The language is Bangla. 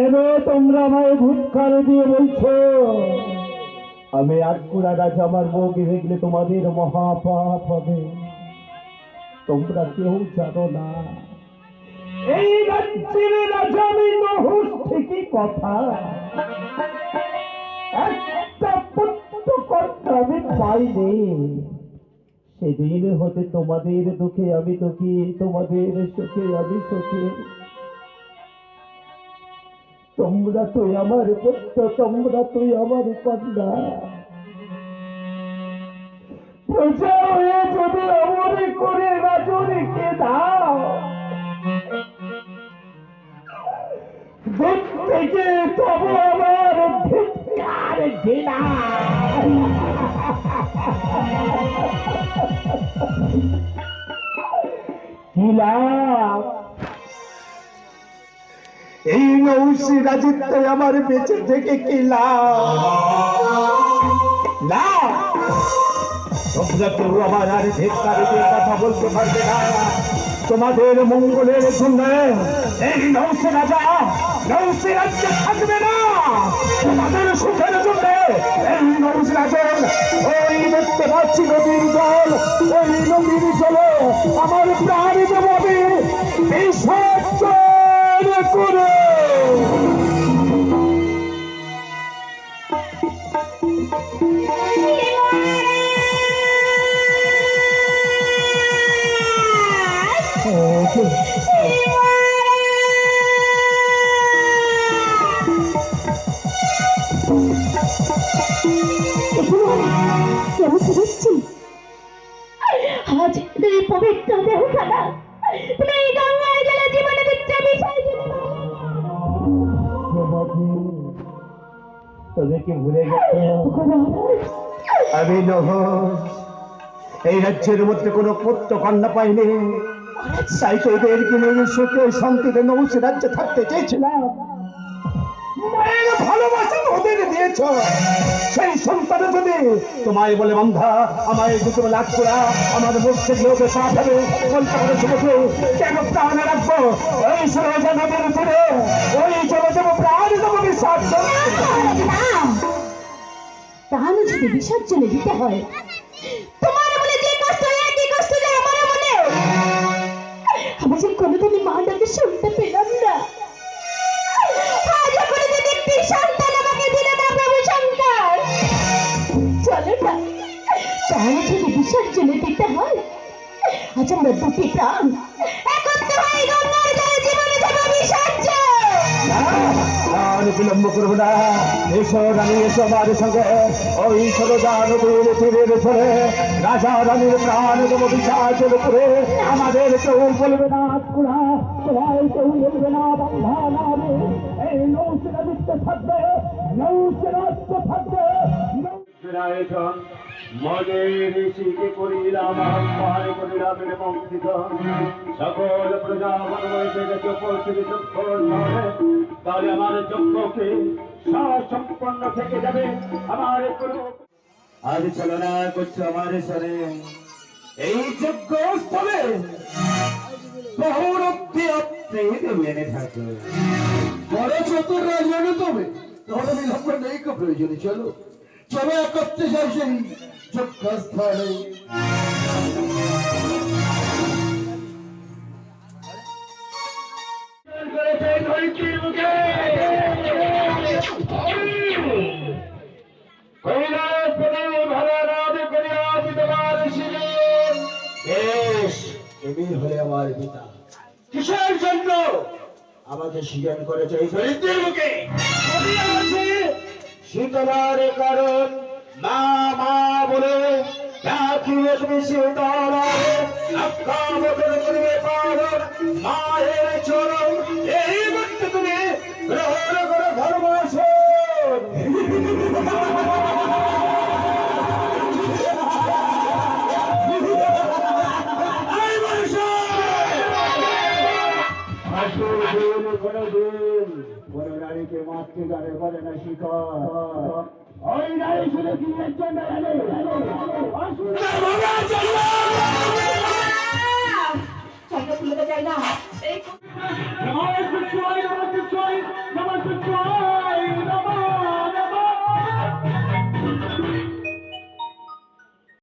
কেন তোমরা আমায় ভূতকাল দিয়ে বলছো আমি আটকুড়া রাজা? আমার মুখ দেখলে তোমাদের মহাপাপ হবে। তোমরা কেউ জানো না এই রাজ্যের রাজা আমি নহুষ। ঠিকই কথা, একটা পুত্র কর্তা আমি পাইনি। সেদিন হতে তোমাদের দুঃখে আমি দুঃখী, তোমাদের সুখে আমি সুখী। তোমরা তুই আমার পুত্র, তোমরা তুই আমার কন্যা। প্রজা হয়ে যদি অমরে করে রাজনীকে দাও, দূর থেকে তবু আমার ধিক্কার ঘৃণা। কি লাভ এই নৌসি রাজিত্বে আমার বেঁচে থেকে? কি লাভ? না, তোমরা কেউ আমার আর ধিক্কার দিয়ে কথা বলতে পারবে না। তোমাদের মঙ্গলের জন্য এই নৌসি রাজা নৌসি রাজ্যে থাকবে না। তোমাদের সুখের জন্য এই নৌসি রাজন ওই দেখতে পাচ্ছি নদীর জল, ওই নদীর জলে আমার প্রাণ দেবী বিসর্জন করে। আজ এই পবিত্র দেহখানা তুমি এই গঙ্গায় গেলে জীবনে দিচ্ছে বিষয়। তোদেরকে ভুলে গেছে আমি নহুষ। এই রাজ্যের মধ্যে কোনো পুত্র কন্যা পাইনি, তাই তো এদেরকে নিয়ে সুখে শান্তিতে নৌসি রাজ্যে থাকতে চেয়েছিলাম। মায়ের ভালোবাসা ওদের দিয়েছ, সেই সন্তান যদি তোমায় বলে বন্ধা আমায় দুটো লাখ করা আমার মুখ থেকে ওকে সাথ হবে বলতে পারে শুভকে কেন প্রাণ রাখবো? ওই সরোজা নদীর তীরে ওই চলে যাবো, প্রাণ দেবো বিসর্জন। তাহলে যদি বিসর্জনে দিতে হয়, তোমার মনে যে কষ্ট একই কষ্ট যে আমার মনে। আমি যে কোনোদিনই মা ডাকে শুনতে পেলাম না, আজ এখন যদি একটি সন্তান আমাকে দিলে না প্রভু শঙ্কর, চলো না। তাহলে যদি বিসর্জনে দিতে হয়, আজ আমরা দুটি প্রাণ একত্র হয়ে গঙ্গার জলে জীবনে দেব বিসর্জন। বিলম্ব করবো না, এসো রানী এসো আমার সঙ্গে ওই সরোজা নদীর তীরের চলে রাজা রানীর প্রাণ দেব বিসর্জন করে। আমাদের কেউ বলবে না আটকুড়া, তোমায় কেউ বলবে না বন্ধা নামে। এই নৌসি রাজিত্ব থাকবে, নৌসি রাজ্য থাকবে। মদের ঋষিকে করিলাম আহ্বান করিলাম বঞ্চিত, সকল প্রজা বনবাসে গেছে উপস্থিত যজ্ঞ নহে। তাহলে আমার যজ্ঞকে সম্পন্ন থেকে যাবে। আমার কোনো আজ ছলনা করছো আমার সরে এই যজ্ঞ স্থলে বহুরক্তি আপনি মেনে থাকে। বড় চতুর রাজবাড়ি তবে তোমার বিলম্ব নেই কো প্রয়োজনে। চলো চলো একত্রে যাই সেই যজ্ঞস্থানে। হলে আমার পিতা কিসের জন্য আমাকে স্বীকার করেছে এই দরিদ্রের মুখে? শীতলার কারণ মা মা বলে ডাকিয়ে তুমি শীতলারে রক্ষা বদল করবে পালন মায়ের চরণ এই মুহূর্তে তুমি গ্রহণ করে ভালোবাসো। নারীকে মাতৃকারে বলে না শিখর, ওই নারী শুধু কি জন্য চাই না চল